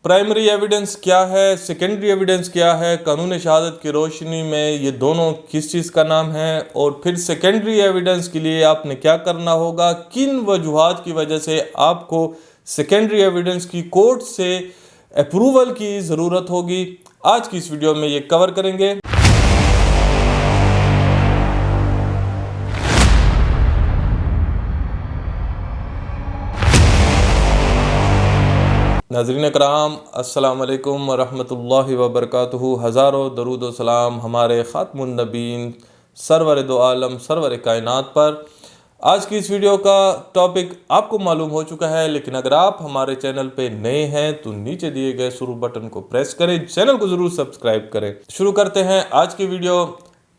Primary evidence क्या है, secondary evidence क्या है, कानून शहादत की रोशनी में ये दोनों किस चीज़ का नाम है, और फिर सेकेंडरी एविडेंस के लिए आपने क्या करना होगा, किन वजूहात की वजह से आपको सेकेंडरी एविडेंस की कोर्ट से अप्रूवल की ज़रूरत होगी, आज की इस वीडियो में ये कवर करेंगे। नाज़रीन कराम, अस्सलाम वालेकुम रहमतुल्लाहि व बरकातुहू। हज़ारों दरूद व सलाम हमारे ख़ातमुन नबीन सरवर दो आलम सरवर कायनात पर। आज की इस वीडियो का टॉपिक आपको मालूम हो चुका है, लेकिन अगर आप हमारे चैनल पे नए हैं तो नीचे दिए गए शुरू बटन को प्रेस करें, चैनल को ज़रूर सब्सक्राइब करें। शुरू करते हैं आज की वीडियो।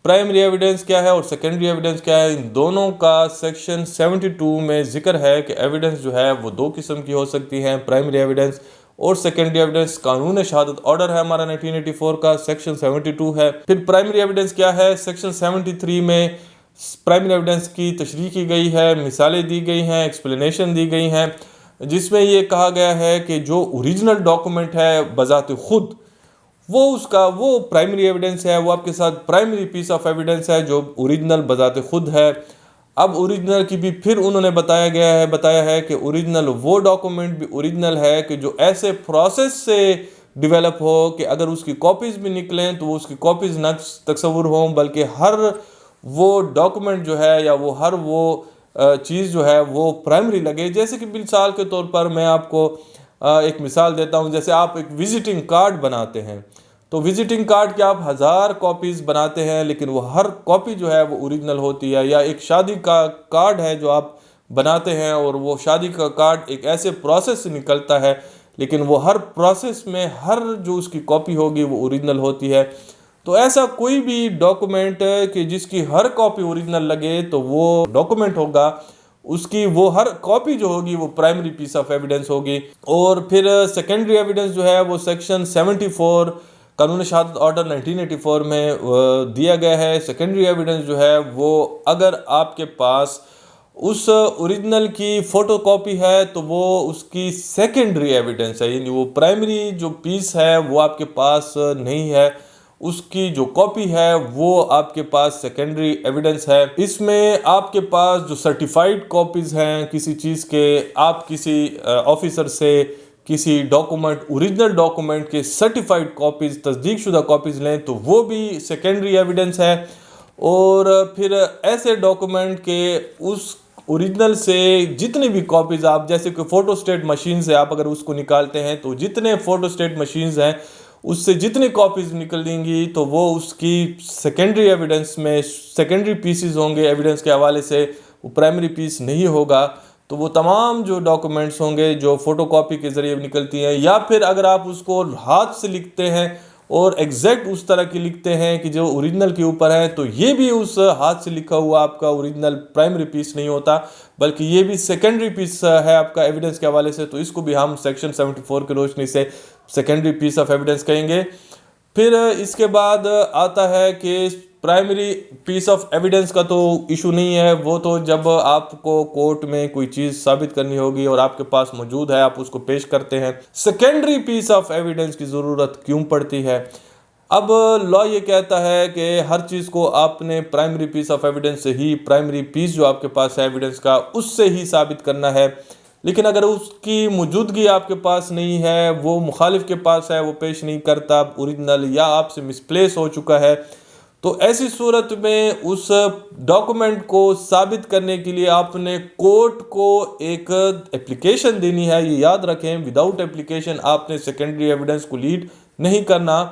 प्राइमरी एविडेंस क्या है और सेकेंडरी एविडेंस क्या है, इन दोनों का सेक्शन 72 में जिक्र है कि एविडेंस जो है वो दो किस्म की हो सकती हैं, प्राइमरी एविडेंस और सेकेंडरी एविडेंस। कानून शहादत ऑर्डर है हमारा 1984 का, सेक्शन 72 है। फिर प्राइमरी एविडेंस क्या है, सेक्शन 73 में प्राइमरी एविडेंस की तशरीह की गई है, मिसालें दी गई हैं, एक्सप्लेनेशन दी गई हैं, जिसमें ये कहा गया है कि जो ओरिजिनल डॉक्यूमेंट है बजाते खुद वो प्राइमरी एविडेंस है, वो आपके साथ प्राइमरी पीस ऑफ एविडेंस है जो ओरिजिनल बजाते खुद है। अब ओरिजिनल की भी फिर उन्होंने बताया है कि ओरिजिनल वो डॉक्यूमेंट भी ओरिजिनल है कि जो ऐसे प्रोसेस से डेवलप हो कि अगर उसकी कॉपीज़ भी निकलें तो वो उसकी कॉपीज़ न तस्वुर हों, बल्कि हर वो डॉक्यूमेंट जो है या वो हर वो चीज़ जो है वो प्राइमरी लगे। जैसे कि मिसाल के तौर पर मैं आपको एक मिसाल देता हूँ। जैसे आप एक विजिटिंग कार्ड बनाते हैं, तो विजिटिंग कार्ड के आप 1000 कॉपीज़ बनाते हैं, लेकिन वो हर कॉपी जो है वो ओरिजिनल होती है। या एक शादी का कार्ड है जो आप बनाते हैं और वो शादी का कार्ड एक ऐसे प्रोसेस से निकलता है, लेकिन वो हर प्रोसेस में हर जो उसकी कॉपी होगी वो ओरिजिनल होती है। तो ऐसा कोई भी डॉक्यूमेंट कि जिसकी हर कॉपी ओरिजिनल लगे तो वो डॉक्यूमेंट होगा, उसकी वो हर कॉपी जो होगी वो प्राइमरी पीस ऑफ एविडेंस होगी। और फिर सेकेंडरी एविडेंस जो है वो सेक्शन 74 कानून शहादत ऑर्डर 1984 में दिया गया है। सेकेंडरी एविडेंस जो है वो अगर आपके पास उस ओरिजिनल की फ़ोटोकॉपी है तो वो उसकी सेकेंडरी एविडेंस है, यानी वो प्राइमरी जो पीस है वो आपके पास नहीं है, उसकी जो कॉपी है वो आपके पास सेकेंडरी एविडेंस है। इसमें आपके पास जो सर्टिफाइड कॉपीज़ हैं किसी चीज़ के, आप किसी ऑफिसर से किसी डॉक्यूमेंट ओरिजिनल डॉक्यूमेंट के सर्टिफाइड कॉपीज़ तस्दीक शुदा कॉपीज़ लें तो वो भी सेकेंडरी एविडेंस है। और फिर ऐसे डॉक्यूमेंट के उस ओरिजिनल से जितनी भी कॉपीज़ आप, जैसे कि फ़ोटोस्टेट मशीन से आप अगर उसको निकालते हैं तो जितने फ़ोटोस्टेट मशीन्स हैं उससे जितनी कॉपीज़ निकलेंगी तो वो उसकी सेकेंडरी एविडेंस में सेकेंडरी पीसेस होंगे। एविडेंस के हवाले से वो प्राइमरी पीस नहीं होगा। तो वो तमाम जो डॉक्यूमेंट्स होंगे जो फ़ोटोकॉपी के ज़रिए निकलती हैं, या फिर अगर आप उसको हाथ से लिखते हैं और एग्जैक्ट उस तरह की लिखते हैं कि जो ओरिजिनल के ऊपर है, तो ये भी उस हाथ से लिखा हुआ आपका ओरिजिनल प्राइमरी पीस नहीं होता, बल्कि ये भी सेकेंडरी पीस है आपका एविडेंस के हवाले से। तो इसको भी हम सेक्शन 74 की रोशनी से सेकेंडरी पीस ऑफ एविडेंस कहेंगे। फिर इसके बाद आता है कि प्राइमरी पीस ऑफ एविडेंस का तो इशू नहीं है, वो तो जब आपको कोर्ट में कोई चीज़ साबित करनी होगी और आपके पास मौजूद है आप उसको पेश करते हैं। सेकेंडरी पीस ऑफ एविडेंस की ज़रूरत क्यों पड़ती है? अब लॉ ये कहता है कि हर चीज़ को आपने प्राइमरी पीस ऑफ एविडेंस से ही, प्राइमरी पीस जो आपके पास है एविडेंस का, उससे ही साबित करना है। लेकिन अगर उसकी मौजूदगी आपके पास नहीं है, वो मुखालिफ के पास है, वो पेश नहीं करता ओरिजिनल, या आपसे मिसप्लेस हो चुका है, तो ऐसी सूरत में उस डॉक्यूमेंट को साबित करने के लिए आपने कोर्ट को एक एप्लीकेशन देनी है। ये याद रखें, विदाउट एप्लीकेशन आपने सेकेंडरी एविडेंस को लीड नहीं करना।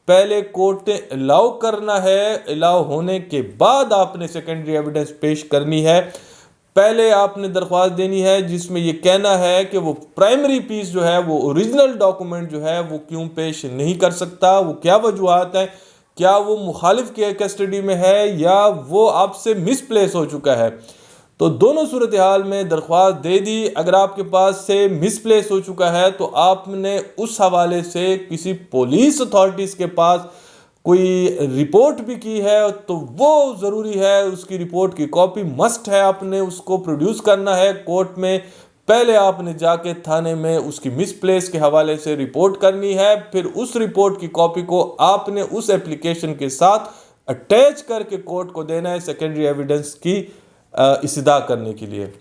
पहले कोर्ट ने अलाउ करना है, अलाउ होने के बाद आपने सेकेंडरी एविडेंस पेश करनी है। पहले आपने दरख्वास्त देनी है जिसमें ये कहना है कि वो प्राइमरी पीस जो है वो ओरिजिनल डॉक्यूमेंट जो है वो क्यों पेश नहीं कर सकता, वो क्या वजूहात है, क्या वो मुखालिफ के कस्टडी में है या वो आपसे मिसप्लेस हो चुका है। तो दोनों सूरत हाल में दरख्वास्त दे दी। अगर आपके पास से मिसप्लेस हो चुका है तो आपने उस हवाले से किसी पुलिस अथॉरिटीज़ के पास कोई रिपोर्ट भी की है तो वो ज़रूरी है, उसकी रिपोर्ट की कॉपी मस्ट है, आपने उसको प्रोड्यूस करना है कोर्ट में। पहले आपने जाके थाने में उसकी मिसप्लेस के हवाले से रिपोर्ट करनी है। फिर उस रिपोर्ट की कॉपी को आपने उस एप्लीकेशन के साथ अटैच करके कोर्ट को देना है सेकेंडरी एविडेंस की इस्तेदा करने के लिए।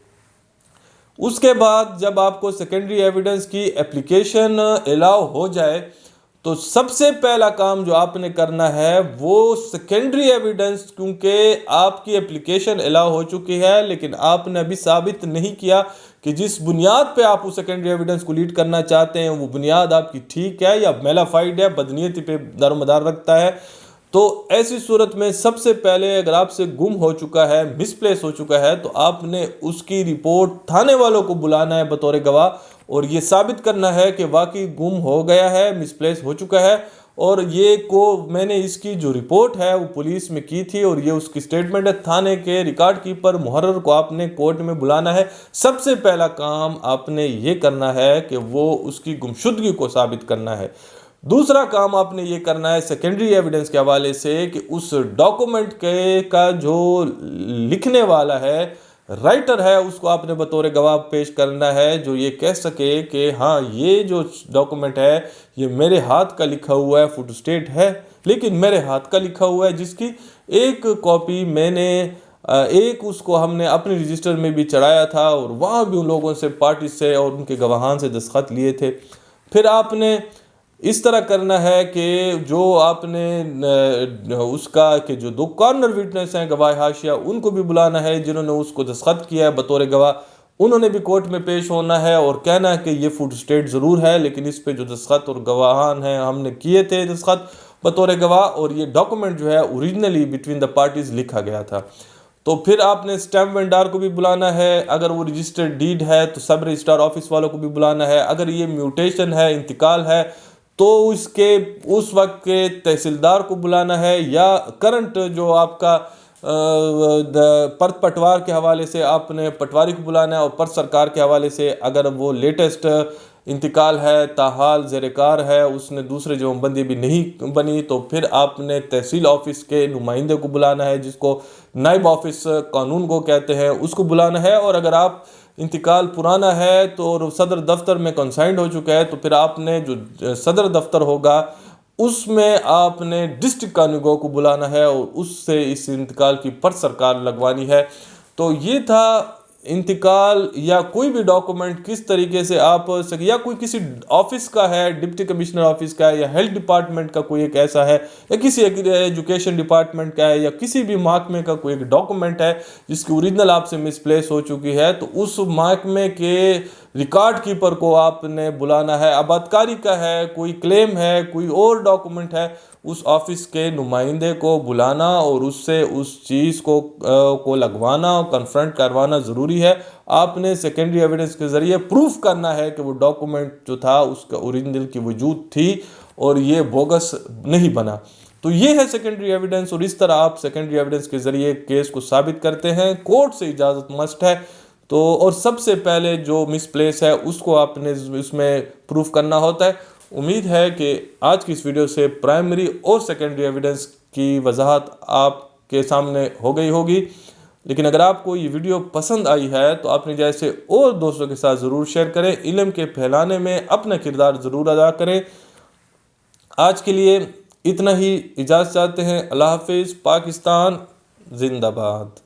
उसके बाद जब आपको सेकेंडरी एविडेंस की एप्लीकेशन अलाउ हो जाए तो सबसे पहला काम जो आपने करना है वो सेकेंडरी एविडेंस, क्योंकि आपकी एप्लीकेशन अलाउ हो चुकी है लेकिन आपने अभी साबित नहीं किया कि जिस बुनियाद पे आप उस सेकेंडरी एविडेंस को लीड करना चाहते हैं वो बुनियाद आपकी ठीक है या मेलाफाइड है, बदनीयती पे दारोमदार रखता है। तो ऐसी सूरत में सबसे पहले अगर आपसे गुम हो चुका है, मिसप्लेस हो चुका है, तो आपने उसकी रिपोर्ट थाने वालों को बुलाना है बतौर गवाह और ये साबित करना है कि वाकई गुम हो गया है, मिसप्लेस हो चुका है। और ये को मैंने इसकी जो रिपोर्ट है वो पुलिस में की थी और ये उसकी स्टेटमेंट है। थाने के रिकॉर्ड कीपर मुहर्रर को आपने कोर्ट में बुलाना है। सबसे पहला काम आपने ये करना है कि वो उसकी गुमशुदगी को साबित करना है। दूसरा काम आपने ये करना है सेकेंडरी एविडेंस के हवाले से कि उस डॉक्यूमेंट के का जो लिखने वाला है, राइटर है, उसको आपने बतौर गवाह पेश करना है जो ये कह सके कि हाँ ये जो डॉक्यूमेंट है ये मेरे हाथ का लिखा हुआ है, फोटोस्टेट है लेकिन मेरे हाथ का लिखा हुआ है, जिसकी एक कॉपी मैंने एक उसको हमने अपने रजिस्टर में भी चढ़ाया था और वहाँ भी उन लोगों से, पार्टी से और उनके गवाहान से दस्तखत लिए थे। फिर आपने इस तरह करना है कि जो आपने उसका कि जो दो कॉर्नर विटनेस हैं गवाह हाशिया, उनको भी बुलाना है जिन्होंने उसको दस्तखत किया है बतौर गवाह। उन्होंने भी कोर्ट में पेश होना है और कहना है कि ये फोटोस्टेट ज़रूर है लेकिन इस पे जो दस्तखत और गवाहान हैं हमने किए थे दस्तखत बतौर गवाह और ये डॉक्यूमेंट जो है ओरिजिनली बिटवीन द पार्टीज लिखा गया था। तो फिर आपने स्टैम्प वेंडर को भी बुलाना है, अगर वो रजिस्टर्ड डीड है तो सब रजिस्ट्रार ऑफिस वालों को भी बुलाना है, अगर ये म्यूटेशन है, इंतकाल है, तो इसके उस वक्त के तहसीलदार को बुलाना है या करंट जो आपका पर्त पटवार के हवाले से आपने पटवारी को बुलाना है और पर्त सरकार के हवाले से अगर वो लेटेस्ट इंतकाल है, ताहाल ज़ेरकार है, उसने दूसरे जमाबंदी भी नहीं बनी, तो फिर आपने तहसील ऑफिस के नुमाइंदे को बुलाना है जिसको नायब ऑफिस कानून को कहते हैं, उसको बुलाना है। और अगर आप इंतकाल पुराना है तो सदर दफ्तर में कंसाइंड हो चुका है तो फिर आपने जो सदर दफ्तर होगा उसमें आपने डिस्ट्रिक्ट कानूनगो को बुलाना है और उससे इस इंतकाल की पर्च सरकार लगवानी है। तो ये था इंतकाल या कोई भी डॉक्यूमेंट किस तरीके से आप या कोई किसी ऑफिस का है, डिप्टी कमिश्नर ऑफिस का है या हेल्थ डिपार्टमेंट का कोई एक ऐसा है या किसी एजुकेशन डिपार्टमेंट का है या किसी भी महकमे का कोई एक डॉक्यूमेंट है जिसकी ओरिजिनल आपसे मिसप्लेस हो चुकी है, तो उस महकमे के रिकॉर्ड कीपर को आपने बुलाना है। आबादकारी का है, कोई क्लेम है, कोई और डॉक्यूमेंट है, उस ऑफिस के नुमाइंदे को बुलाना और उससे उस चीज़ को लगवाना और कन्फ्रंट करवाना ज़रूरी है। आपने सेकेंडरी एविडेंस के ज़रिए प्रूफ करना है कि वो डॉक्यूमेंट जो था उसका ओरिजिनल की वजूद थी और ये बोगस नहीं बना। तो ये है सेकेंडरी एविडेंस और इस तरह आप सेकेंडरी एविडेंस के ज़रिए केस को साबित करते हैं। कोर्ट से इजाज़त मस्ट है। तो और सबसे पहले जो मिसप्लेस है उसको आपने इसमें प्रूफ करना होता है। उम्मीद है कि आज की इस वीडियो से प्राइमरी और सेकेंडरी एविडेंस की वजाहत आपके सामने हो गई होगी। लेकिन अगर आपको ये वीडियो पसंद आई है तो अपने जैसे और दोस्तों के साथ ज़रूर शेयर करें। इल्म के फैलाने में अपना किरदार ज़रूर अदा करें। आज के लिए इतना ही, इजाज़त चाहते हैं। अल्लाह हाफिज़। पाकिस्तान जिंदाबाद।